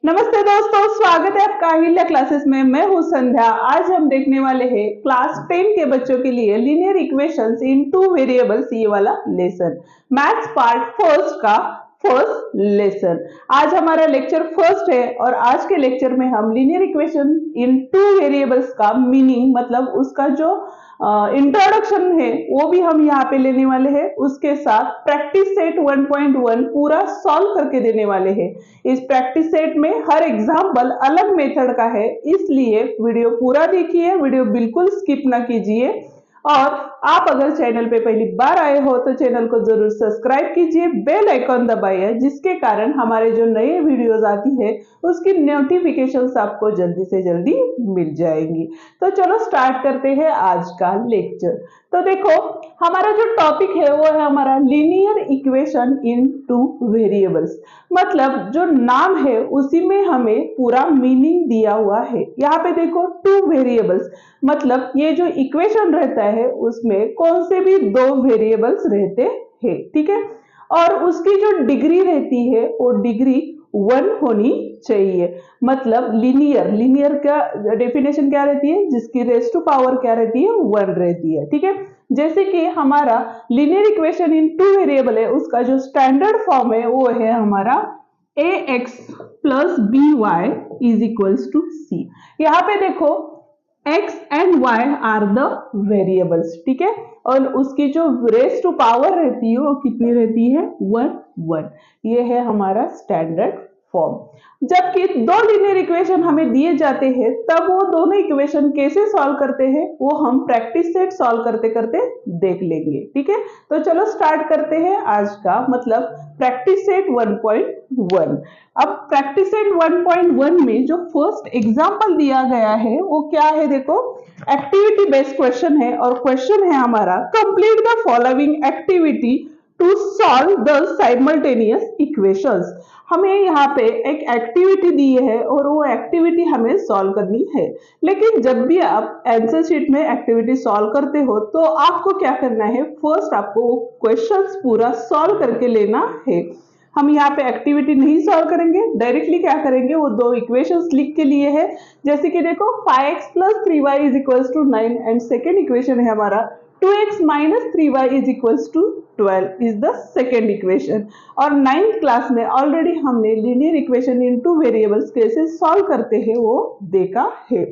नमस्ते दोस्तों, स्वागत है आपका अहिल्या क्लासेस में। मैं हूं संध्या। आज हम देखने वाले हैं क्लास 10 के बच्चों के लिए लीनियर इक्वेशंस इन टू वेरिएबल्स, ये वाला लेसन, मैथ्स पार्ट फर्स्ट का फर्स्ट लेसन। आज हमारा लेक्चर फर्स्ट है और आज के लेक्चर में हम linear equation in two variables का मीनिंग, मतलब उसका जो इंट्रोडक्शन है वो भी हम यहाँ पे लेने वाले हैं। उसके साथ प्रैक्टिस सेट 1.1 पूरा सॉल्व करके देने वाले हैं। इस प्रैक्टिस सेट में हर एग्जाम्पल अलग मेथड का है, इसलिए वीडियो पूरा देखिए, वीडियो बिल्कुल स्किप ना कीजिए। और आप अगर चैनल पे पहली बार आए हो तो चैनल को जरूर सब्सक्राइब कीजिए, बेल आइकॉन दबाइए, जिसके कारण हमारे जो नए वीडियोस आती है उसकी नोटिफिकेशंस आपको जल्दी से जल्दी मिल जाएंगी। तो चलो स्टार्ट करते हैं आज का लेक्चर। तो देखो, हमारा जो टॉपिक है वो है हमारा linear equation in two variables. मतलब जो नाम है उसी में हमें पूरा मीनिंग दिया हुआ है। यहाँ पे देखो, टू वेरिएबल्स मतलब ये जो इक्वेशन रहता है उसमें कौन से भी दो वेरिएबल्स रहते हैं, ठीक है। और उसकी जो डिग्री रहती है वो डिग्री 1 होनी चाहिए। मतलब लीनियर का डेफिनेशन क्या रहती है, जिसकी रेस टू पावर क्या रहती है, 1 रहती है, ठीक है। जैसे कि हमारा linear equation in two variable है, उसका जो स्टैंडर्ड फॉर्म है वो है हमारा ax plus b y is equals to c. यहाँ पे देखो, x and y are the variables, ठीक है। और उसकी जो रेस टू पावर रहती है वो कितनी रहती है, 1। ये है हमारा स्टैंडर्ड फॉर्म। जबकि दो लीनियर इक्वेशन हमें दिए जाते हैं तब वो दोनों इक्वेशन कैसे सॉल्व करते हैं वो हम प्रैक्टिस सेट सॉल्व करते करते देख लेंगे, ठीक है। तो चलो स्टार्ट करते हैं आज का, मतलब प्रैक्टिस सेट 1.1। अब प्रैक्टिस सेट 1.1 में जो फर्स्ट एग्जांपल दिया गया है वो क्या है, देखो, एक्टिविटी बेस्ड क्वेश्चन है और क्वेश्चन है हमारा complete the following activity to solve the simultaneous equations. हमें यहाँ पे एक एक्टिविटी दी है और वो एक्टिविटी हमें सॉल्व करनी है। लेकिन जब भी आप आंसर शीट में एक्टिविटी सॉल्व करते हो तो आपको क्या करना है, फर्स्ट आपको वो क्वेश्चंस पूरा सॉल्व करके लेना है। हम यहाँ पे एक्टिविटी नहीं सॉल्व करेंगे, डायरेक्टली क्या करेंगे, वो दो इक्वेशंस लिख के लिए है। जैसे कि देखो, 5x plus 3y is equals to 9 and second equation है हमारा 2x minus 3y is equals to 12 is the second equation. और 9th क्लास में ऑलरेडी हमने linear equation in two variables कैसे सॉल्व करते हैं वो देखा है।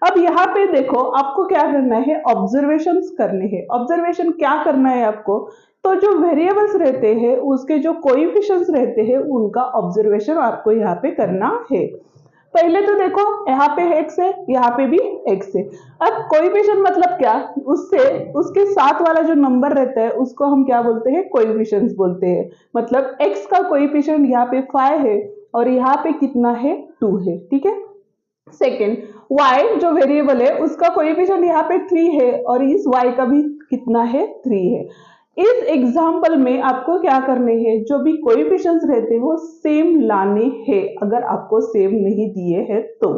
अब यहाँ पे देखो, आपको क्या करना है, ऑब्जर्वेशंस करने हैं। ऑब्जर्वेशन क्या करना है आपको, तो जो वेरिएबल्स रहते हैं उसके जो कोएफिशिएंट्स रहते हैं उनका ऑब्जर्वेशन आपको यहाँ पे करना है। पहले तो देखो, यहाँ पे x है, यहाँ पे भी x है। अब कोएफिशिएंट मतलब क्या, उससे उसके साथ वाला जो नंबर रहता है उसको हम क्या बोलते हैं, कोएफिशिएंट्स बोलते हैं। मतलब x का कोएफिशिएंट यहाँ पे 5 है और यहाँ पे कितना है, 2 है, ठीक है। सेकेंड, y जो वेरिएबल है उसका कोएफिशिएंट यहाँ पे 3 है और इस y का भी कितना है, 3 है। इस एग्जाम्पल में आपको क्या करने हैं, जो भी कोएफिशिएंट्स रहते हैं वो सेम लाने हैं। अगर आपको सेम नहीं दिए हैं तो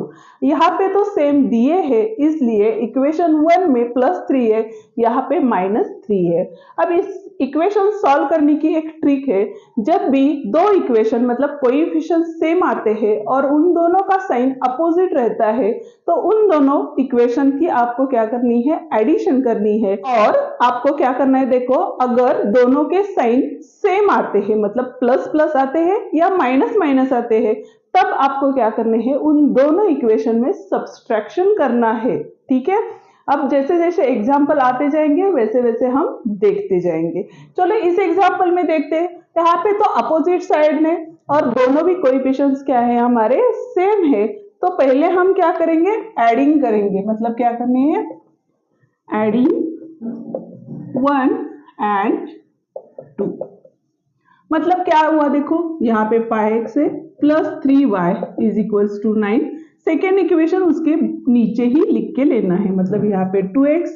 यहाँ पे तो सेम दिए हैं, इसलिए इक्वेशन 1 में +3 है, यहाँ पे -3 है। अब इस इक्वेशन सॉल्व करने की एक ट्रिक है, जब भी दो इक्वेशन मतलब कोएफिशिएंट्स सेम आते हैं और उन दोनों का साइन अपोजिट रहता है तो उन दोनों इक्वेशन की आपको क्या करनी है, एडिशन करनी है। और आपको क्या करना है, देखो, अगर दोनों के साइन सेम आते हैं, मतलब प्लस प्लस आते हैं या माइनस माइनस आते हैं, तब आपको क्या करने हैं, उन दोनों इक्वेशन में सब्सट्रैक्शन करना है, ठीक है। अब जैसे जैसे एग्जाम्पल आते जाएंगे वैसे वैसे हम देखते जाएंगे। चलो इस एग्जाम्पल में देखते हैं। यहाँ पे तो अपोजिट साइड में और दोनों भी कोएफिशिएंट्स क्या है, हमारे सेम है। तो पहले हम क्या करेंगे, एडिंग करेंगे। मतलब क्या करनी है, एडिंग 1 एंड 2। मतलब क्या हुआ, देखो, यहाँ पे 5x है plus 3y is equals to 9। Second equation उसके नीचे ही लिख के लेना है। मतलब यहाँ पे 2x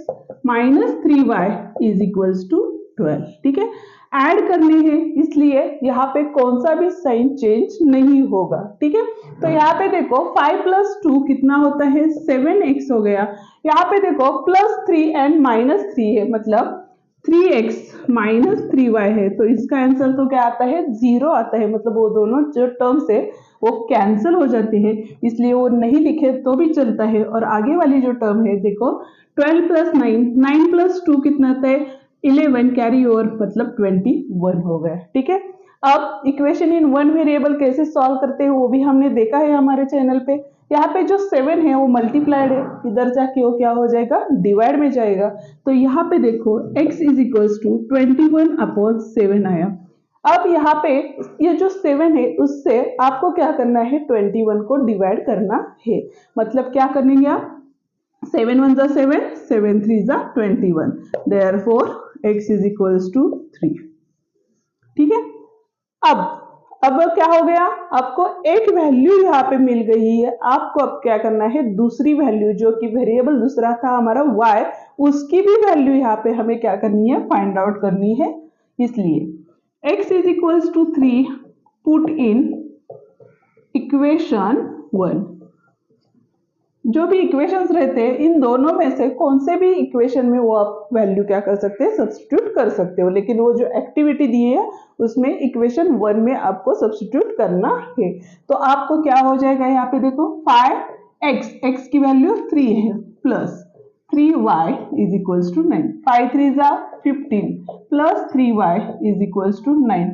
minus 3y is equals to 12, ठीक है। ऐड करने हैं, इसलिए यहाँ पे कौन सा भी साइन चेंज नहीं होगा, ठीक है। तो यहाँ पे देखो 5 प्लस 2 कितना होता है, 7x हो गया। यहाँ पे देखो +3 एंड -3 है, मतलब 3x माइनस 3y है, तो इसका आंसर तो क्या आता है, 0 आता है। मतलब वो दोनों जो टर्म्स है वो कैंसिल हो जाते हैं, इसलिए वो नहीं लिखे तो भी चलता है। और आगे वाली जो टर्म है देखो 12 प्लस 9, 9 प्लस 2 कितना आता है, 11, कैरी ओवर मतलब 21 हो गया। ठीक है, अब इक्वेशन इन वन वेरिएबल कैसे सॉल्व करते हैं वो भी हमने देखा है हमारे चैनल पे। यहाँ पे जो 7 है वो मल्टीप्लाइड है, इधर जाके वो क्या हो जाएगा, डिवाइड में जाएगा। तो यहाँ पे देखो x इज इक्वल्स टू 21/7 आया। अब यहाँ पे ये जो 7 है उससे आपको क्या करना है, 21 को डिवाइड करना है। मतलब क्या करेंगे आप, 7 1 जा 7, 7 3 जा 21, therefore x is equals to 3। ठीक है, अब क्या हो गया, आपको एक वैल्यू यहाँ पे मिल गई है। आपको अब क्या करना है, दूसरी वैल्यू जो कि वेरिएबल दूसरा था हमारा y, उसकी भी वैल्यू यहाँ पे हमें क्या करनी है, फाइंड आउट करनी है। इसलिए x is equals to 3 put in equation 1। जो भी इक्वेशंस रहते हैं इन दोनों में से कौन से भी इक्वेशन में वो आप वैल्यू क्या कर सकते हैं, सब्स्टिट्यूट कर सकते हो। लेकिन वो जो एक्टिविटी दी है उसमें इक्वेशन 1 में आपको सब्स्टिट्यूट करना है। तो आपको क्या हो जाएगा, यहाँ पे देखो 5x, x की वैल्यू 3 है, plus 3y is equals to 9, 5 3 जा 15 plus 3y is equals to 9,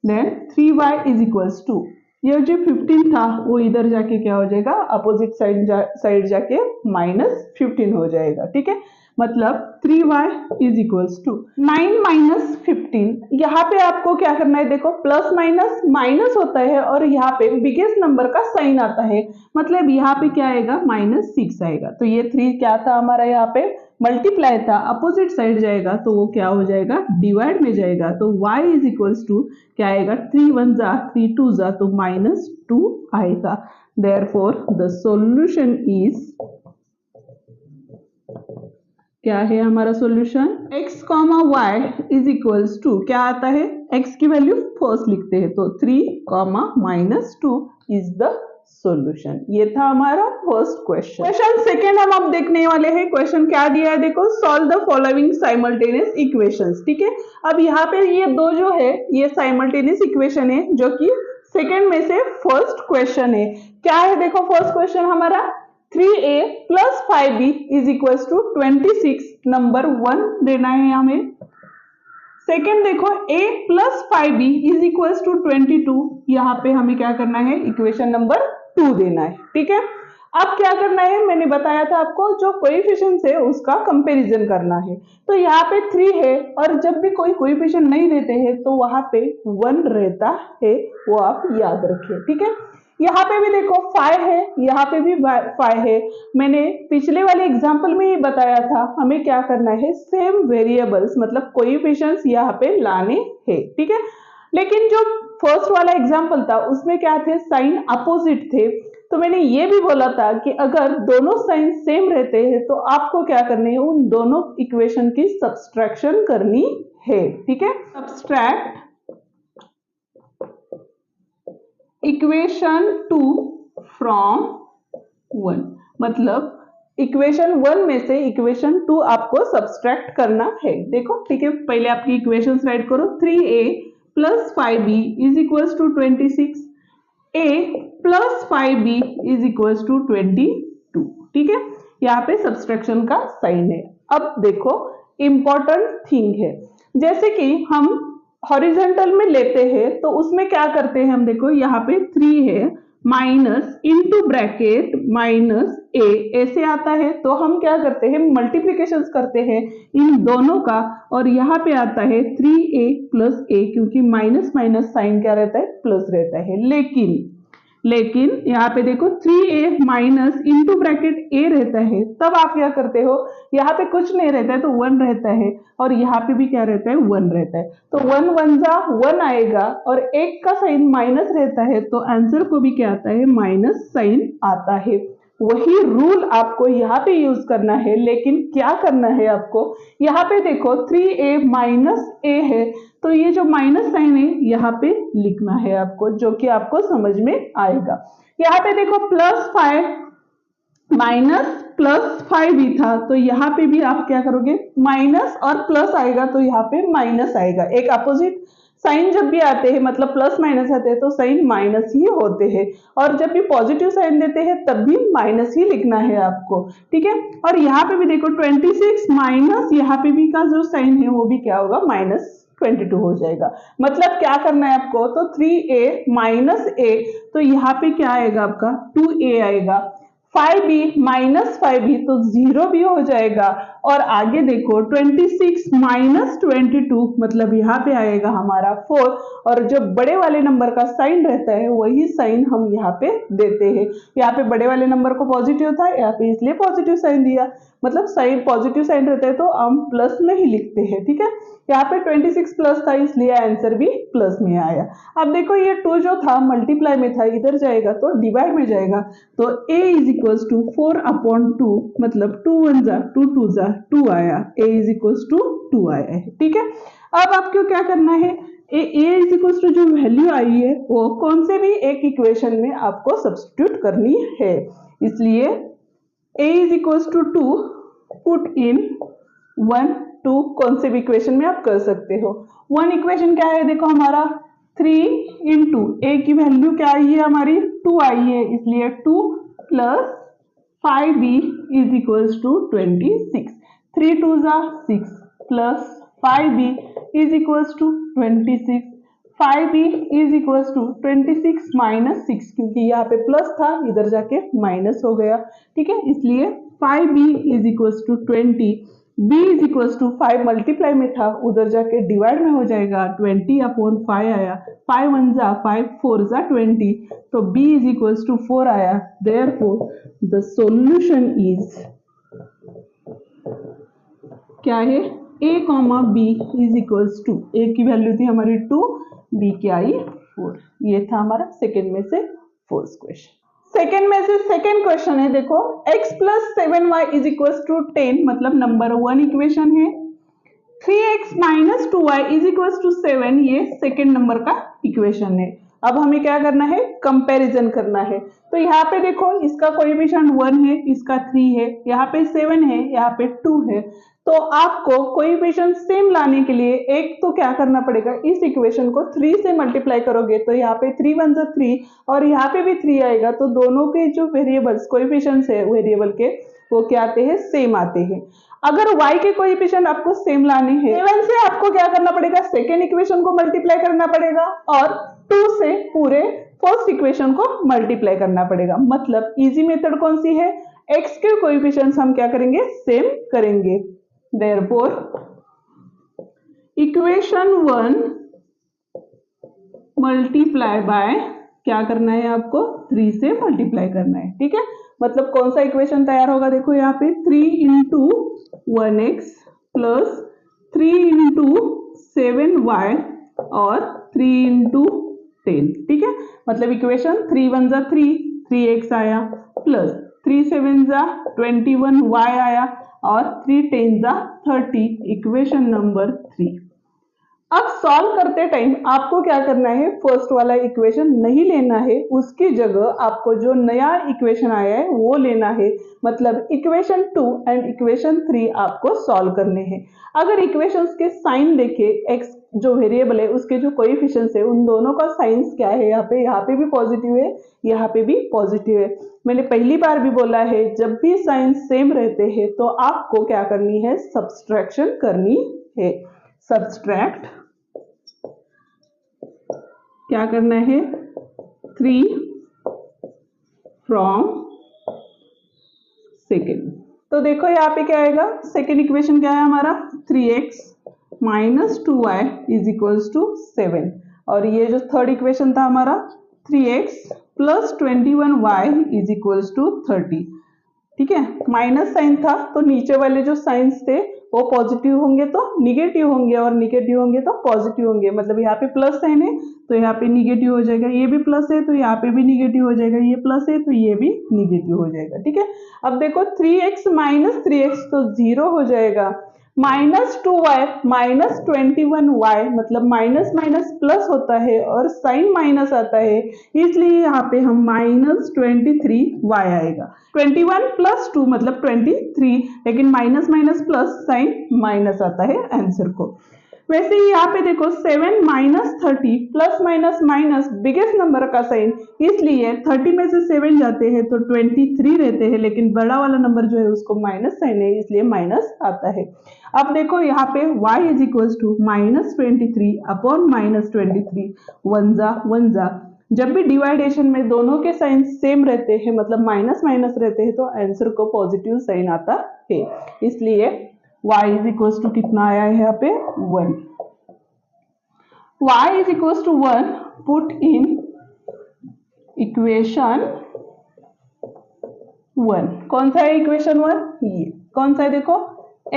then 3y is equals to, ये जो 15 था वो इधर जाके क्या हो जाएगा, अपोजिट साइड जाके -15 हो जाएगा। ठीक है, मतलब 3y is equals to 9 minus 15। यहाँ पे आपको क्या करना है, देखो प्लस माइनस माइनस होता है और यहाँ पे बिगेस्ट नंबर का साइन आता है, मतलब यहाँ पे क्या आएगा, -6 आएगा। तो ये 3 क्या था हमारा, यहाँ पे मल्टीप्लाई था, अपोजिट साइड जाएगा तो वो क्या हो जाएगा, डिवाइड में जाएगा। तो y इज इक्वल्स टू क्या आएगा, 3 1 जा 3 2 जा तो -2 आएगा। देयरफॉर द सॉल्यूशन इज, क्या है हमारा solution, x, y is equals to क्या आता है, x की वैल्यू फर्स्ट लिखते हैं तो 3, -2 इज द सॉल्यूशन। ये था हमारा फर्स्ट क्वेश्चन। क्वेश्चन सेकंड हम अब देखने वाले हैं। क्वेश्चन क्या दिया है, देखो solve the following simultaneous equations. ठीक है, अब यहाँ पे ये दो जो है ये साइमल्टेनियस इक्वेशन है, जो कि सेकंड में से फर्स्ट क्वेश्चन है। क्या है, देखो फर्स्ट क्वेश्चन हमारा 3a plus 5b is equals to 26, number 1 देना है हमें। सेकेंड देखो a plus 5b is equals to 22, यहाँ पे हमें क्या करना है, इक्वेशन नंबर 2 देना है। ठीक है, अब क्या करना है, मैंने बताया था आपको जो कोएफिशिएंट्स है उसका कंपैरिजन करना है। तो यहाँ पे 3 है और जब भी कोई कोएफिशिएंट नहीं देते हैं तो वहां पे 1 रहता है, वो आप याद रखिए। ठीक है, यहाँ पे भी देखो 5 है, यहाँ पे भी 5 है। मैंने पिछले वाले एग्जाम्पल में ही बताया था हमें क्या करना है, सेम वेरिएबल्स मतलब कोएफिशिएंट्स यहाँ पे लाने हैं। ठीक है, लेकिन जो फर्स्ट वाला एग्जाम्पल था उसमें क्या थे, साइन अपोजिट थे। तो मैंने ये भी बोला था कि अगर दोनों साइन सेम रहते हैं तो आपको क्या करनी है, उन दोनों इक्वेशन की सब्सट्रैक्शन करनी है। ठीक है, सब्सट्रैक्ट इक्वेशन 2 फ्रॉम 1, मतलब इक्वेशन 1 में से इक्वेशन 2 आपको सब्सट्रैक्ट करना है। देखो ठीक है, पहले आपकी इक्वेशन राइट करो, 3a plus 5b is equals to 26, a plus 5b is equals to 22। ठीक है, यहाँ पे सब्सट्रैक्शन का साइन है। अब देखो इंपॉर्टेंट थिंग है, जैसे कि हम हॉरिजॉन्टल में लेते हैं तो उसमें क्या करते हैं हम, देखो यहाँ पे 3 है minus into bracket minus a ऐसे आता है, तो हम क्या करते हैं, मल्टीप्लिकेशंस करते हैं इन दोनों का, और यहाँ पे आता है 3a प्लस a, क्योंकि माइनस माइनस साइन क्या रहता है, प्लस रहता है। लेकिन यहाँ पे देखो 3a minus into bracket a रहता है, तब आप क्या करते हो, यहाँ पे कुछ नहीं रहता है तो 1 रहता है, और यहाँ पे भी क्या रहता है, 1 रहता है। तो 1 1 जा 1 आएगा, और एक का साइन माइनस रहता है तो आंसर को भी क्या आता है, माइनस साइन आता है। वही रूल आपको यहाँ पे यूज करना है, लेकिन क्या करना है आपको, यहाँ पे देखो 3a माइनस a है, तो ये जो माइनस साइन है यहाँ पे लिखना है आपको, जो कि आपको समझ में आएगा। यहाँ पे देखो प्लस 5 माइनस प्लस 5 ही था, तो यहाँ पे भी आप क्या करोगे, माइनस और प्लस आएगा तो यहाँ पे माइनस आएगा। एक अपोजिट साइन जब भी आते हैं, मतलब प्लस माइनस आते हैं, तो साइन माइनस ही होते हैं, और जब भी पॉजिटिव साइन देते हैं तब भी माइनस ही लिखना है आपको, ठीक है। और यहाँ पे भी देखो 26 माइनस यहाँ पे भी का जो साइन है वो भी क्या होगा, -22 हो जाएगा। मतलब क्या करना है आपको, तो 3a माइनस a, तो यहाँ पे क्या आएगा आपका 2a आएगा। 5b माइनस 5b तो 0 भी हो जाएगा। और आगे देखो 26 माइनस 22 मतलब यहाँ पे आएगा हमारा 4, और जो बड़े वाले नंबर का साइन रहता है वही साइन हम यहाँ पे देते हैं। यहाँ पे बड़े वाले नंबर को पॉजिटिव था, यहाँ पे इसलिए पॉजिटिव साइन दिया, मतलब साइन पॉजिटिव साइन रहता है तो हम प्लस में ही लिखते हैं, ठीक है। यहाँ पे 26 प्लस था इसलिए आंसर भी प्लस में आया। अब देखो ये 2 जो था मल्टीप्लाई में था, इधर जाएगा तो डिवाइड में जाएगा, तो a इज इक्वल्स टू 4/2 मतलब 2 1 जा 2 2 जा 2 आया, a इज इक्वल्स टू 2 आया है, ठीक है। अब आपको क्या करना है, a इज इक्वल्स टू जो वैल्यू आई है वो कौन से भी एक इक्वेशन में आपको सब्स्टिट्यूट करनी है, इसलिए a is equals to 2 put in 1 2 कौन से भी इक्वेशन में आप कर सकते हो। 1 इक्वेशन क्या है, देखो हमारा 3 इंटू ए की वैल्यू क्या आई है हमारी 2 आई है, इसलिए 2 plus 5b is equals to 26, 3 2 जा 6 plus 5b is equals to 26, 5b is equals to 26 minus 6, क्योंकि यहाँ पे प्लस था इधर जाके माइनस हो गया, ठीक है, इसलिए 5b is equals to 20, b is equals to 5 multiply में था उधर जाके डिवाइड में हो जाएगा, 20/5 आया, 5 1 जा 5 4 जा 20, तो b इज इक्वल्स टू 4 आया। देयरफॉर द सॉल्यूशन इज क्या है, a, b is equals to, a की वैल्यू थी हमारी 2, b की आई 4। ये था हमारा सेकेंड में से फर्स्ट क्वेश्चन। सेकेंड में से सेकेंड क्वेश्चन है, देखो x plus 7y is equals to 10 मतलब नंबर 1 इक्वेशन है, 3x minus 2y is equals to 7 ये सेकेंड नंबर का इक्वेशन है। अब हमें क्या करना है, कंपैरिजन करना है। तो यहाँ पे देखो इसका कोएफिशिएंट 1 है, इसका 3 है, यहाँ पे 7 है, यहाँ पे 2 है, तो आपको कोएफिशिएंट सेम लाने के लिए एक तो क्या करना पड़ेगा, इस इक्वेशन को 3 से मल्टीप्लाई करोगे तो यहाँ पे 3 1 जा 3 और यहाँ पे भी 3 आएगा, तो दोनों के जो वेरिएबल्स कोएफिशिएंट्स है वेरिएबल के वो क्या आते हैं, सेम आते हैं। अगर y के कोएफिशिएंट आपको सेम लाने हैं 7 से आपको क्या करना पड़ेगा, सेकेंड इक्वेशन को मल्टीप्लाई करना पड़ेगा और 2 से पूरे फर्स्ट इक्वेशन को मल्टीप्लाई करना पड़ेगा। मतलब इजी मेथड कौन सी है, x के कोएफिशिएंट्स हम क्या करेंगे, सेम करेंगे। Therefore, इक्वेशन 1 मल्टीप्लाई बाय क्या करना है आपको, 3 से मल्टीप्लाई करना है, ठीक है। मतलब कौन सा इक्वेशन तैयार होगा, देखो यहाँ पे 3 into 1x plus 3 into 7y और 3 इंटू 10, ठीक है। मतलब इक्वेशन 3 1 जा 3 3x आया प्लस 3 7 जा 21y आया और 3 10 जा 30, इक्वेशन नंबर 3। अब सॉल्व करते टाइम आपको क्या करना है, फर्स्ट वाला इक्वेशन नहीं लेना है, उसकी जगह आपको जो नया इक्वेशन आया है वो लेना है। मतलब इक्वेशन 2 एंड इक्वेशन 3 आपको सॉल्व करने हैं। अगर इक्वेशंस के साइन देखे, x जो वेरिएबल है उसके जो कोएफिशिएंट्स है उन दोनों का साइंस क्या है, यहाँ पे भी पॉजिटिव है, यहाँ पे भी पॉजिटिव है। मैंने पहली बार भी बोला है, जब भी साइन सेम रहते हैं तो आपको क्या करनी है, सब्सट्रैक्शन करनी है। सब्सट्रैक्ट क्या करना है, 3 फ्रॉम सेकेंड। तो देखो यहाँ पे क्या आएगा, सेकेंड इक्वेशन क्या है हमारा, 3x minus 2y is equals to 7, और ये जो थर्ड इक्वेशन था हमारा 3x plus 21y is equals to 30, ठीक है। माइनस साइन था तो नीचे वाले जो साइंस थे वो पॉजिटिव होंगे तो निगेटिव होंगे और निगेटिव होंगे तो पॉजिटिव होंगे। मतलब यहाँ पे प्लस साइन है तो यहाँ पे निगेटिव हो जाएगा, ये भी प्लस है तो यहाँ पे भी निगेटिव हो जाएगा, ये प्लस है तो ये भी निगेटिव हो जाएगा, ठीक है। अब देखो 3x माइनस 3x तो 0 हो जाएगा, -2y माइनस 21y मतलब माइनस माइनस प्लस होता है और साइन माइनस आता है, इसलिए यहाँ पे हम -23y आएगा। 21 प्लस 2 मतलब 23, लेकिन minus minus plus sign minus आता है आंसर को। वैसे ही यहाँ पे देखो 7 minus 30 plus minus minus biggest number का साइन, इसलिए 30 में से 7 जाते हैं तो 23 रहते हैं, लेकिन बड़ा वाला नंबर जो है उसको माइनस साइन है, इसलिए माइनस आता है। अब देखो यहाँ पे y is equal to -23 upon -23, one जा जब भी डिवाइडेशन में दोनों के साइन सेम रहते हैं मतलब माइनस माइनस रहते हैं तो आंसर को पॉजिटिव साइन आता है, इसलिए y इज इक्वल टू कितना आया है यहाँ पे 1। y is equal to 1 put in equation 1। कौन सा है इक्वेशन 1? ये कौन सा है देखो,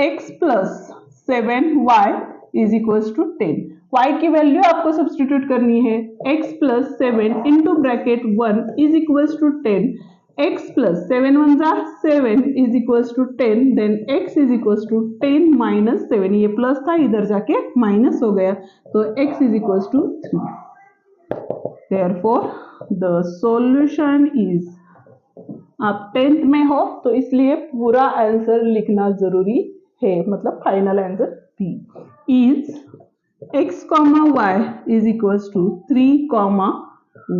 x plus 7y is equal to 10। y की वैल्यू आपको सब्सटीट्यूट करनी है, x plus 7 into bracket 1 is equal to 10, x plus 7 1 जा 7 is equal to 10, then x is equal to 10 minus 7, ये प्लस था इधर जाके माइनस हो गया तो x is equal to 3। Therefore the solution is, आप 10th में हो तो इसलिए पूरा आंसर लिखना जरूरी है, मतलब final answer B is x, y is equal to 3,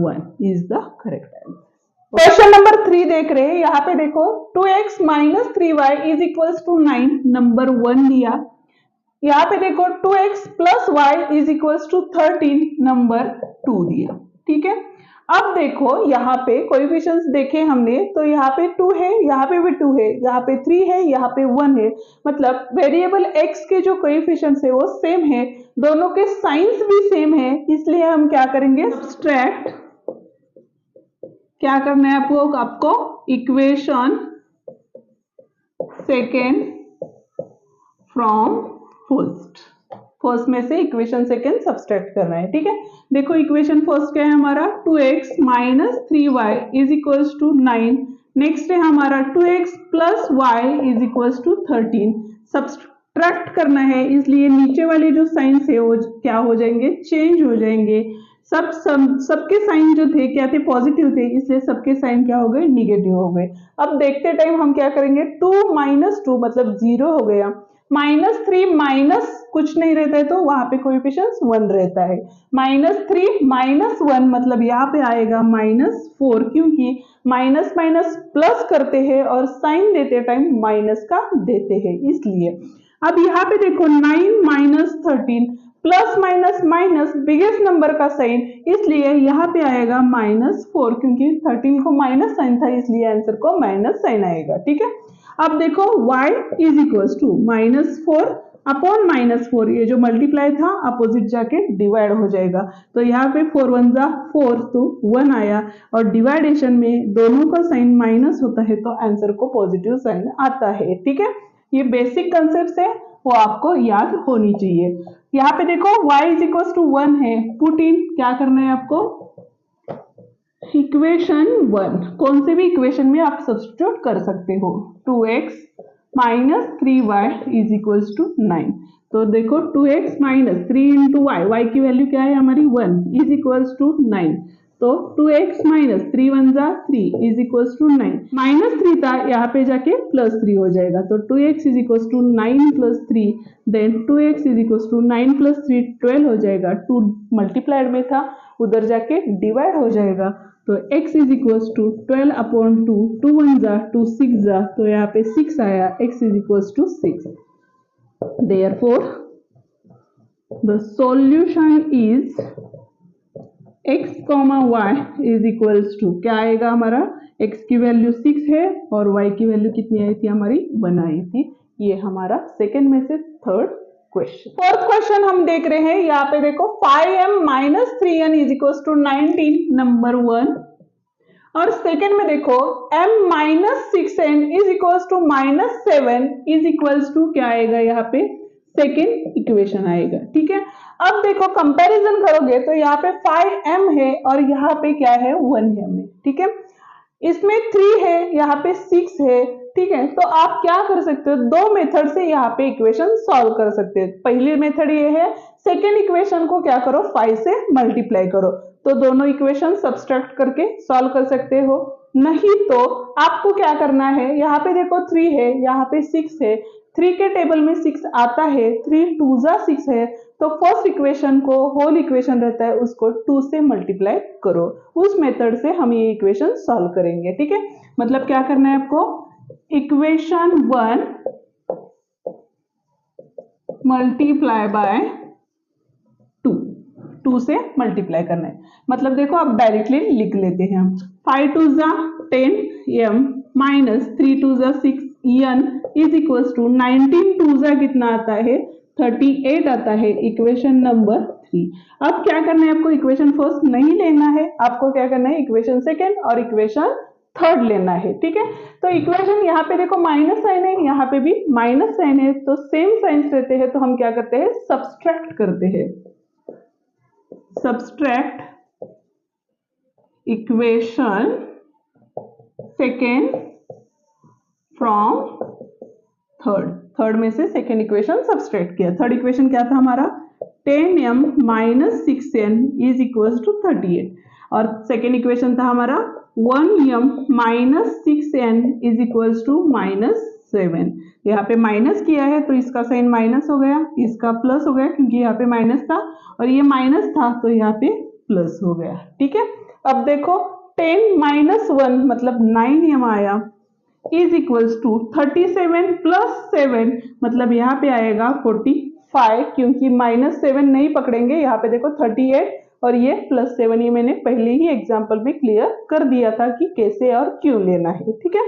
1 is the correct answer. Question number 3 देख रहे हैं, यहाँ पे देखो 2x minus 3y is equal to 9, number 1 दिया। यहाँ पे देखो 2x plus y is equal to 13, number 2 दिया। ठीक है, अब देखो यहाँ पे कोएफिशिएंट्स देखे हमने तो यहाँ पे 2 है, यहाँ पे भी 2 है, यहाँ पे 3 है, यहाँ पे 1 है, मतलब वेरिएबल x के जो कोएफिशिएंट्स है वो सेम है, दोनों के साइंस भी सेम है, इसलिए हम क्या करेंगे, सब्ट्रैक्ट, क्या करना है आपको इक्वेशन सेकेंड फ्रॉम फर्स्ट में से इक्वेशन सेकेंड सब्सट्रैक्ट करना है। ठीक है, देखो इक्वेशन फर्स्ट क्या है हमारा, 2x minus 3y is equal to 9, next है हमारा 2x plus y is equal to 13, subtract करना है, इसलिए नीचे वाले जो साइंस है वो क्या हो जाएंगे, चेंज हो जाएंगे। सबके साइन जो थे क्या थे, पॉजिटिव थे, इसलिए सबके साइन क्या हो गए, निगेटिव हो गए। अब देखते टाइम हम क्या करेंगे, 2 माइनस 2 मतलब 0 हो गया, -3 माइनस कुछ नहीं रहता है तो वहां पे कोएफिशिएंट्स 1 रहता है, -3 माइनस 1 मतलब यहाँ पे आएगा -4, क्योंकि माइनस माइनस प्लस करते हैं और साइन देते टाइम माइनस का देते हैं, इसलिए। अब यहाँ पे देखो 9 minus 13 plus minus minus biggest number का साइन, इसलिए यहाँ पे आएगा -4, क्योंकि 13 को माइनस साइन था इसलिए आंसर को माइनस साइन आएगा। ठीक है, अब देखो y is equal to -4 upon -4, ये जो मल्टीप्लाई था अपोजिट जाके डिवाइड हो जाएगा, तो यहाँ पे 4 1 जा 4 तो 1 आया, और डिवाइडेशन में दोनों का साइन माइनस होता है तो आंसर को पॉजिटिव साइन आता है। ठीक है, ये बेसिक कंसेप्ट है, वो आपको याद होनी चाहिए। यहाँ पे देखो y इज इक्वल टू 1 है, पुट इन, क्या करना है आपको, इक्वेशन 1, कौन से भी इक्वेशन में आप सब्स्टिट्यूट कर सकते हो, 2x minus 3y is equal to 9, तो देखो 2x माइनस 3 इंटू y की वैल्यू क्या है हमारी 1 इज इक्वल टू 9, तो 2x माइनस 3 1 जा 3 इज इक्वल टू 9, -3 था यहाँ पे जाके +3 हो जाएगा, तो 2x is equal to 9 plus 3, then 2x is equal to 9 plus 3 12 हो जाएगा, 2 मल्टीप्लाइड में था उधर जाके डिवाइड हो जाएगा, तो x is equal to 12 upon 2, 2 1 जा 2 6 जा, तो यहाँ पे 6 आया, x is equal to 6। Therefore the solution is x, y is equal to, क्या आएगा हमारा, x की वैल्यू 6 है और y की वैल्यू कितनी आई थी हमारी 1 आई थी। ये हमारा सेकेंड में से थर्ड क्वेश्चन। फोर्थ क्वेश्चन हम देख रहे हैं, यहाँ पे देखो 5m minus 3n is equal to 19, number 1, और सेकेंड में देखो m minus 6n is equal to -7 is equal to, क्या आएगा यहाँ पे, सेकेंड इक्वेशन आएगा। ठीक है, अब देखो कंपैरिजन करोगे तो यहाँ पे 5m है और यहाँ पे क्या है 1 है, ठीक है, इसमें 3 है, यहाँ पे 6 है, ठीक है, तो आप क्या कर सकते हो, दो मेथड से यहाँ पे इक्वेशन सॉल्व कर सकते हैं। पहली मेथड ये है, सेकेंड इक्वेशन को क्या करो 5 से मल्टीप्लाई करो, तो दोनों इक्वेशन सब्सट्रैक्ट करके सॉल्व कर सकते हो। नहीं तो आपको क्या करना है, यहाँ पे देखो 3 है, यहाँ पे 6 है, 3 के टेबल में 6 आता है, 3 2 जा 6 है, तो फर्स्ट इक्वेशन को होल इक्वेशन रहता है उसको 2 से मल्टीप्लाई करो, उस मेथड से हम ये इक्वेशन सॉल्व करेंगे। ठीक है, मतलब क्या करना है आपको, इक्वेशन 1 मल्टीप्लाई बाय 2 से मल्टीप्लाई करना है। मतलब देखो आप डायरेक्टली लिख लेते हैं, 5 2 जा 10 m माइनस 3 2 जा 6 n इज इक्वल्स टू 19 2 जा कितना आता है 38 आता है, इक्वेशन नंबर 3। अब क्या करना है आपको, इक्वेशन फर्स्ट नहीं लेना है, आपको क्या करना है इक्वेशन सेकेंड और इक्वेशन थर्ड लेना है। ठीक है, तो इक्वेशन यहाँ पे देखो माइनस साइन है, यहाँ पे भी माइनस साइन है, तो सेम साइंस रहते हैं, तो हम क्या करते हैं सब्सट्रैक्ट करते हैं, subtract equation second from third में से सेकेंड इक्वेशन सब्सट्रैक्ट किया। थर्ड इक्वेशन क्या था हमारा, 10m minus 6n is equal to 38, और सेकेंड इक्वेशन था हमारा 1m minus 6n is equal to -7। यहाँ पे माइनस किया है तो इसका साइन माइनस हो गया, इसका प्लस हो गया क्योंकि यहाँ पे माइनस था और ये माइनस था तो यहाँ पे प्लस हो गया। ठीक है, अब देखो 10 माइनस 1 मतलब 9m आया इज इक्वल्स टू 37 प्लस 7 मतलब यहाँ पे आएगा 45, क्योंकि -7 नहीं पकड़ेंगे, यहाँ पे देखो 38 और ये +7, ये मैंने पहले ही एग्जांपल में क्लियर कर दिया था कि कैसे और क्यों लेना है। ठीक है,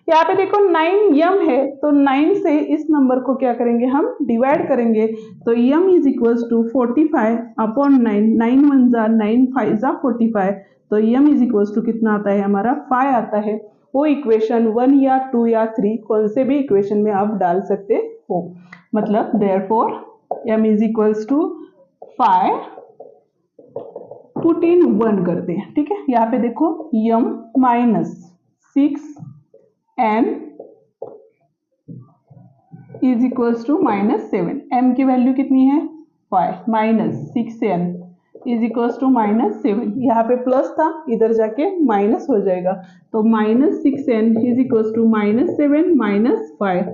यहाँ पे देखो 9m है तो 9 से इस नंबर को क्या करेंगे हम डिवाइड करेंगे, तो m is equals to 45 upon 9, 9 1 जा 9 5 जा 45, तो m इज इक्वल्स टू कितना आता है हमारा 5 आता है। वो इक्वेशन 1 या 2 या 3 कौन से भी इक्वेशन में आप डाल सकते हो, मतलब therefore m is equals to 5 put in 1 करते हैं। ठीक है, यहाँ पे देखो m minus 6n is equals to -7, m की वैल्यू कितनी है 5 minus 6n is equals to -7, यहाँ पे प्लस था इधर जाके माइनस हो जाएगा, तो -6n इज इक्वल्स टू -7 -5,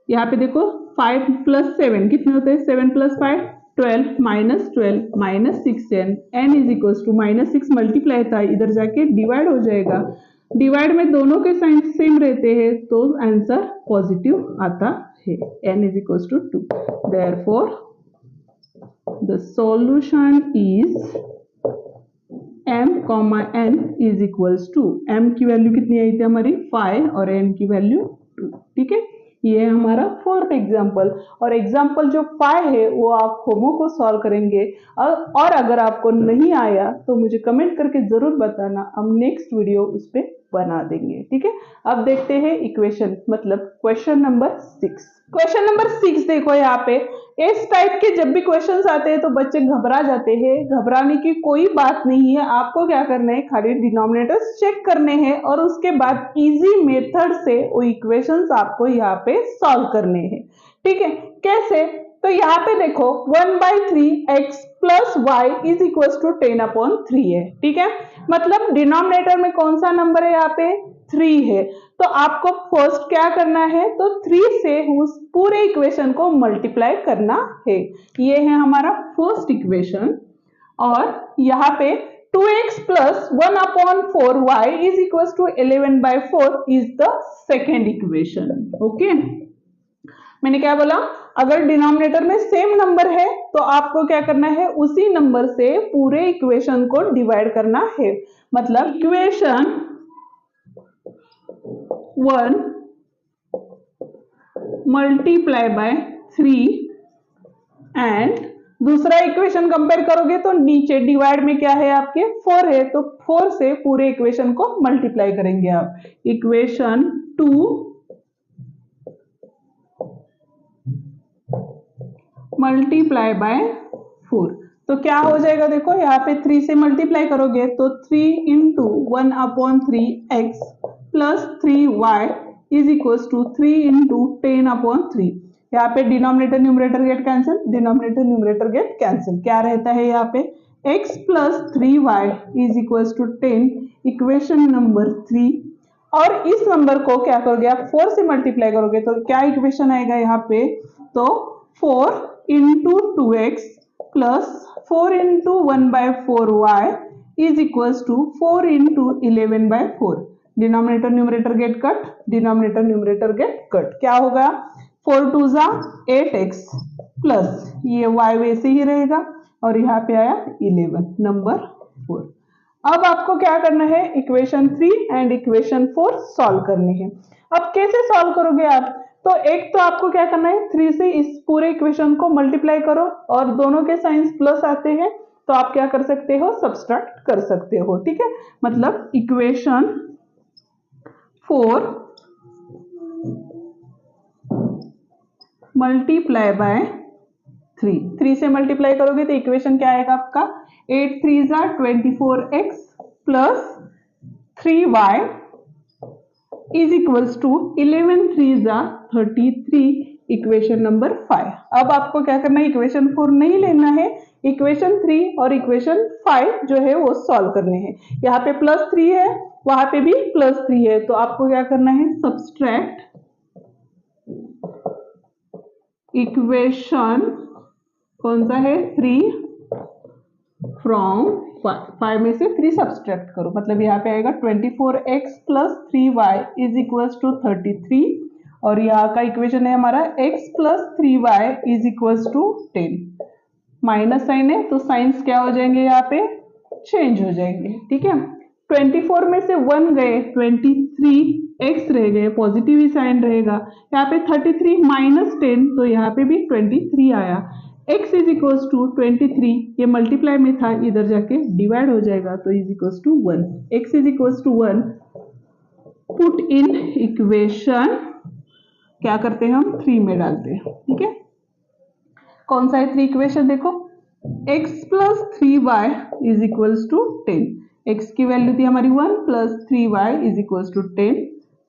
यहाँ पे देखो 5 + 7 कितने होते हैं, 7 + 5 12 -12 -6n n is equals to -6 multiply था इधर जाके डिवाइड हो जाएगा, डिवाइड में दोनों के साइन सेम रहते हैं तो आंसर पॉजिटिव आता है, n is equals to 2, therefore the solution is m, n is equals to, m की वैल्यू कितनी आई थी हमारी 5 और n की वैल्यू 2। ठीक है, ये है हमारा फोर्थ एग्जाम्पल, और एग्जाम्पल जो 5 है वो आप होमो को सॉल्व करेंगे, और अगर आपको नहीं आया तो मुझे कमेंट करके जरूर बताना, हम नेक्स्ट वीडियो उस पर बना देंगे। ठीक है, अब देखते हैं इक्वेशन मतलब क्वेश्चन नंबर 6। क्वेश्चन नंबर 6 देखो, यहाँ पे इस टाइप के जब भी क्वेश्चंस आते हैं तो बच्चे घबरा जाते हैं, घबराने की कोई बात नहीं है, आपको क्या करना है खाली डिनोमिनेटर्स चेक करने हैं और उसके बाद इजी मेथड से वो इक्वेशंस आपको यहाँ पे सॉल्व करने हैं। ठीक है, कैसे, तो यहाँ पे देखो 1/3x + y is equal to 10/3 है। ठीक है, मतलब डिनोमिनेटर में कौन सा नंबर है यहाँ पे 3 है, तो आपको फर्स्ट क्या करना है, तो 3 से उस पूरे इक्वेशन को मल्टीप्लाई करना है, ये है हमारा फर्स्ट इक्वेशन, और यहाँ पे 2x + 1/4y is equal to 11/4 is the second equation. Okay, मैंने क्या बोला, अगर डिनोमिनेटर में सेम नंबर है तो आपको क्या करना है, उसी नंबर से पूरे इक्वेशन को डिवाइड करना है, मतलब इक्वेशन 1 मल्टीप्लाई बाय 3 एंड दूसरा इक्वेशन कंपेयर करोगे तो नीचे डिवाइड में क्या है आपके 4 है, तो 4 से पूरे इक्वेशन को मल्टीप्लाई करेंगे आप, इक्वेशन 2 मल्टीप्लाई बाय 4, तो क्या हो जाएगा, देखो यहाँ पे 3 से मल्टीप्लाई करोगे तो 3 × 1/3x + 3y is equals to 3 into 10/3। यहाँ पे denominator numerator get cancel, denominator numerator get cancel. क्या रहता है यहाँ पे x plus 3y is equals to 10, equation number 3। और इस नंबर को क्या करोगे आप 4 से मल्टीप्लाई करोगे तो क्या इक्वेशन आएगा यहाँ पे, तो 4 into 2x plus 4 into 1/4y is equals to 4 into 11/4। Denominator numerator get cut, denominator numerator get cut. क्या होगा 4 2 जा 8x प्लस ये y वैसे ही रहेगा और यहाँ पे आया 11 नंबर 4। अब आपको क्या करना है इक्वेशन 3 एंड इक्वेशन 4 सॉल्व करने हैं। अब कैसे सॉल्व करोगे आप, तो एक तो आपको क्या करना है 3 से इस पूरे इक्वेशन को मल्टीप्लाई करो और दोनों के साइंस प्लस आते हैं तो आप क्या कर सकते हो सब्सट्रैक्ट कर सकते हो, ठीक है। मतलब इक्वेशन 4 मल्टीप्लाई बाय 3 से मल्टीप्लाई करोगे तो इक्वेशन क्या आएगा आपका 8 3 जा 24x plus 3y is equals to 11 3 जा 33, इक्वेशन नंबर 5। अब आपको क्या करना है इक्वेशन 4 नहीं लेना है, इक्वेशन 3 और इक्वेशन 5 जो है वो सॉल्व करने हैं। यहाँ पे +3 है, वहां पे भी +3 है, तो आपको क्या करना है सब्सट्रैक्ट इक्वेशन कौन सा है 3 फ्रॉम 5 में से 3 सब्सट्रैक्ट करो। मतलब यहाँ पे आएगा 24x plus 3y is equals to 33 और यहाँ का इक्वेशन है हमारा x plus 3y is equals to 10। Minus sign है तो साइंस क्या हो जाएंगे यहाँ पे चेंज हो जाएंगे, ठीक है। 24 में से 1 गए 23x रह गए, पॉजिटिव ही साइन रहेगा। यहाँ पे 33 माइनस 10 तो यहाँ पे भी 23 आया। x इज इक्वल्स टू 23, ये मल्टीप्लाई में था इधर जाके डिवाइड हो जाएगा तो is equals to 1। x is equals to 1 put in equation क्या करते हैं हम 3 में डालते हैं, ठीक है। कौन सा है 3 इक्वेशन देखो x plus 3y is equals to 10। x की वैल्यू थी हमारी 1 plus 3y is equals to 10,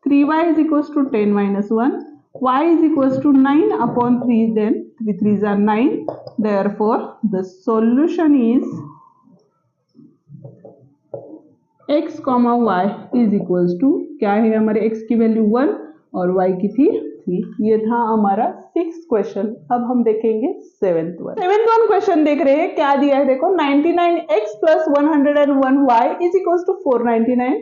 3y is equals to 10 minus 1, y is equals to 9/3, then 3 3s are 9, therefore the solution is x comma y is equals to क्या है हमारे x की value 1 और y की थी 3। ये था हमारा 6th क्वेश्चन। अब हम देखेंगे 7th वन क्वेश्चन देख रहे हैं। क्या दिया है देखो 99x plus 101y is equals to 499।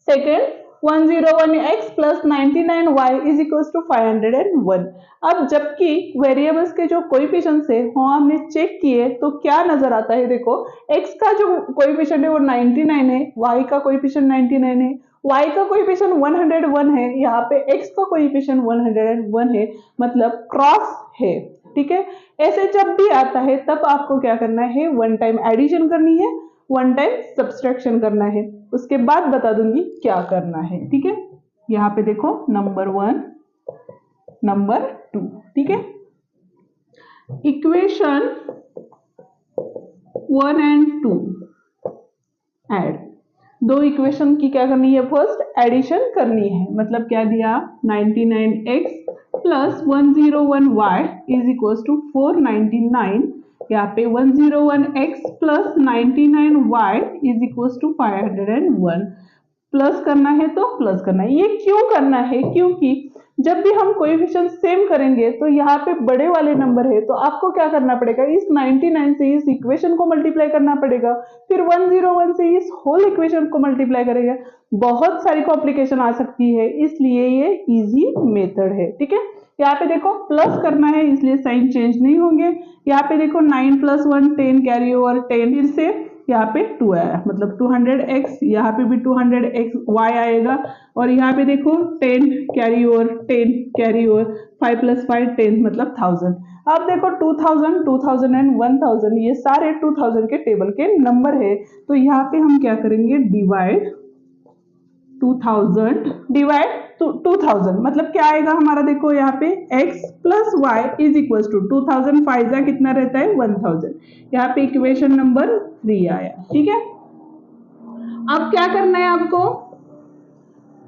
Second 101x plus 99y is equals to 501। अब जबकि वेरिएबल्स के जो कोएफिशिएंट्स है वो हमने चेक किए तो क्या नजर आता है देखो x का जो कोएफिशिएंट है वो 99 है, y का कोएफिशिएंट 99 है, y का कोएफिशिएंट 101 है, यहाँ पे x का कोएफिशिएंट 101 है, मतलब क्रॉस है, ठीक है। ऐसे जब भी आता है तब आपको क्या करना है वन टाइम एडिशन करनी है, वन टाइम सब्सट्रैक्शन करना है, उसके बाद बता दूंगी क्या करना है, ठीक है। यहाँ पे देखो नंबर 1 नंबर 2, ठीक है। इक्वेशन 1 एंड 2 ऐड, दो इक्वेशन की क्या करनी है फर्स्ट एडिशन करनी है। मतलब क्या दिया 99x plus 101y is equals to 499, यहाँ पे 101x plus 99y is equals to 501। Plus करना है तो प्लस करना है। ये क्यों करना है, क्योंकि जब भी हम कोएफिशिएंट सेम करेंगे तो यहाँ पे बड़े वाले नंबर है तो आपको क्या करना पड़ेगा इस 99 से इस इक्वेशन को मल्टीप्लाई करना पड़ेगा, फिर 101 से इस होल इक्वेशन को मल्टीप्लाई करेगा। बहुत सारी कॉम्प्लिकेशन आ सकती है, इसलिए ये इजी मेथड है, ठीक है। यहाँ पे देखो प्लस करना है इसलिए साइन चेंज नहीं होंगे। यहाँ पे देखो 9 प्लस 1 10 कैरी ओवर 10, फिर से यहाँ पे 2 आया मतलब 200x, यहाँ पे भी 200x y आएगा और यहाँ पे देखो 10 carry over 10 carry over 5 plus 5 10 मतलब 1000। अब देखो 2000 2000 एंड 1000 ये सारे 2000 के टेबल के नंबर है, तो यहाँ पे हम क्या करेंगे डिवाइड 2000 डिवाइड 2000 मतलब क्या आएगा हमारा देखो यहाँ पे x plus y is equal to 2000 फाइजा कितना रहता है 1000। यहाँ पे इक्वेशन नंबर 3 आया, ठीक है। अब क्या करना है आपको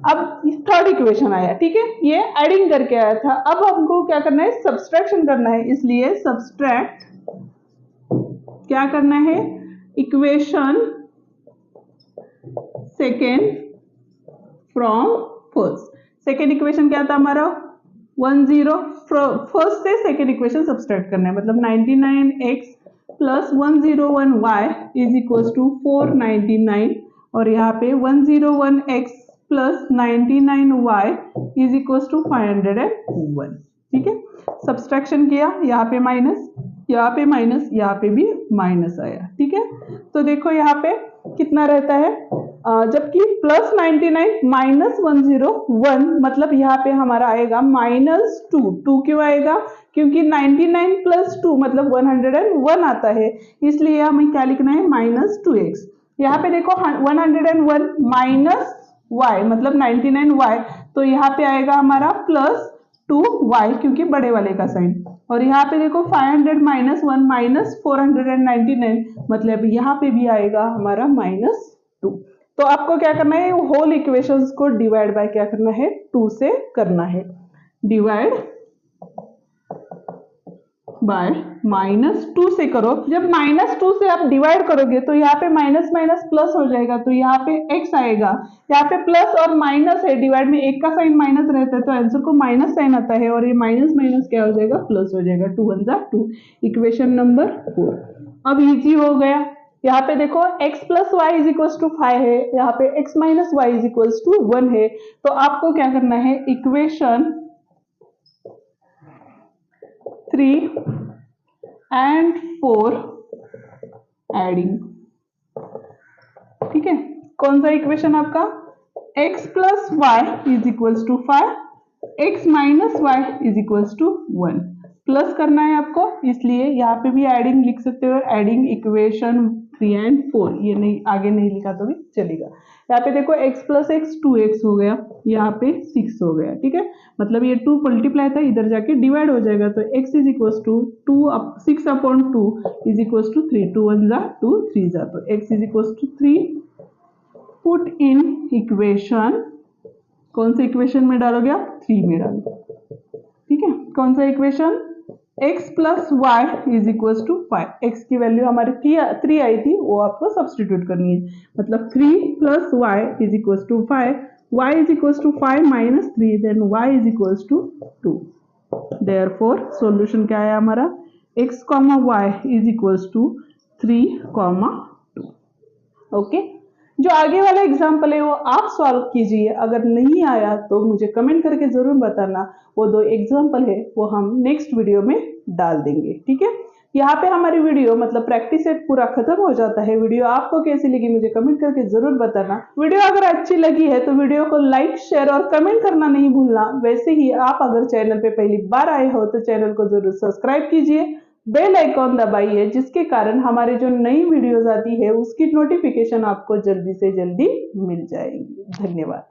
अब थर्ड इक्वेशन आया, ठीक है, ये एडिंग करके आया था। अब हमको क्या करना है, सब्सट्रैक्शन करना है, इसलिए सब्सट्रैक्ट क्या करना है, equation second from first. Second equation क्या था हमारा, 10, फर्स्ट से सेकेंड इक्वेशन सब्सट्रैक्ट करना है, मतलब 99x plus 101y is equal to 499, और यहाँ पे 101x plus 99y is equal to 501, ठीक है। सब्सट्रैक्शन किया, यहाँ पे माइनस, यहाँ पे माइनस, यहाँ पे भी माइनस आया, ठीक है। तो देखो यहाँ पे कितना रहता है, जबकि प्लस 99 माइनस 101, मतलब यहाँ पे हमारा आएगा -2। 2 क्यों आएगा, क्योंकि 99 प्लस 2 मतलब 101 आता है, इसलिए हमें क्या लिखना है, -2x। यहाँ पे देखो 101 माइनस y मतलब 99y, तो यहाँ पे आएगा हमारा +2y, क्योंकि बड़े वाले का साइन। और यहाँ पे देखो 500 माइनस 1 माइनस 499, मतलब यहाँ पे भी आएगा हमारा -2। तो आपको क्या करना है, होल इक्वेशंस को डिवाइड बाय क्या करना है, 2 से करना है। डिवाइड बाय -2 से करो। जब -2 से आप डिवाइड करोगे तो यहाँ पे माइनस माइनस प्लस हो जाएगा, तो यहाँ पे x आएगा, यहाँ पे प्लस और माइनस है, डिवाइड में एक का साइन माइनस रहता है, तो आंसर को माइनस साइन आता है, और ये माइनस माइनस क्या हो जाएगा, प्लस हो जाएगा। 2 1 जा 2, इक्वेशन नंबर 4। अब इजी हो गया। यहाँ पे देखो x plus y is equal to 5 है, यहाँ पे x minus y is equal to 1 है, तो आपको क्या करना है, इक्वेशन 3 and 4 एडिंग, ठीक है। कौन सा इक्वेशन आपका, x plus y is equal to 5, x minus y is equal to 1, plus करना है आपको, इसलिए यहाँ पे भी एडिंग लिख सकते हो, एडिंग इक्वेशन 3 and 4, ये नहीं आगे नहीं लिखा तो भी चलेगा। यहाँ पे देखो x प्लस एक्स 2x हो गया, यहाँ पे 6 हो गया, ठीक है, मतलब ये 2 मल्टीप्लाई था, इधर जाके डिवाइड हो जाएगा, तो x is equal to 6 upon 2 is equal to 3, 2 1 जा 2 3 जा, तो x is equal to 3। Put in equation, कौन से इक्वेशन में डालोगे आप, 3 में डालो, ठीक है। कौन सा equation, x plus y is equal to 5, x की वैल्यू हमारी 3 आई थी, वो आपको सब्सटीट्यूट करनी है, मतलब 3 plus y is equal to 5, y is equal to 5 minus 3, then y is equal to 2। Therefore solution क्या है हमारा, x comma y is equal to 3,2। Okay, जो आगे वाला एग्जाम्पल है वो आप सॉल्व कीजिए, अगर नहीं आया तो मुझे कमेंट करके जरूर बताना, वो 2 एग्जाम्पल है वो हम नेक्स्ट वीडियो में डाल देंगे, ठीक है। यहाँ पे हमारी वीडियो मतलब प्रैक्टिस सेट पूरा खत्म हो जाता है। वीडियो आपको कैसी लगी मुझे कमेंट करके जरूर बताना। वीडियो अगर अच्छी लगी है तो वीडियो को लाइक, शेयर और कमेंट करना नहीं भूलना। वैसे ही आप अगर चैनल पे पहली बार आए हो तो चैनल को जरूर सब्सक्राइब कीजिए, बेल आइकॉन दबाइए, जिसके कारण हमारे जो नई वीडियोस आती है उसकी नोटिफिकेशन आपको जल्दी से जल्दी मिल जाएगी। धन्यवाद।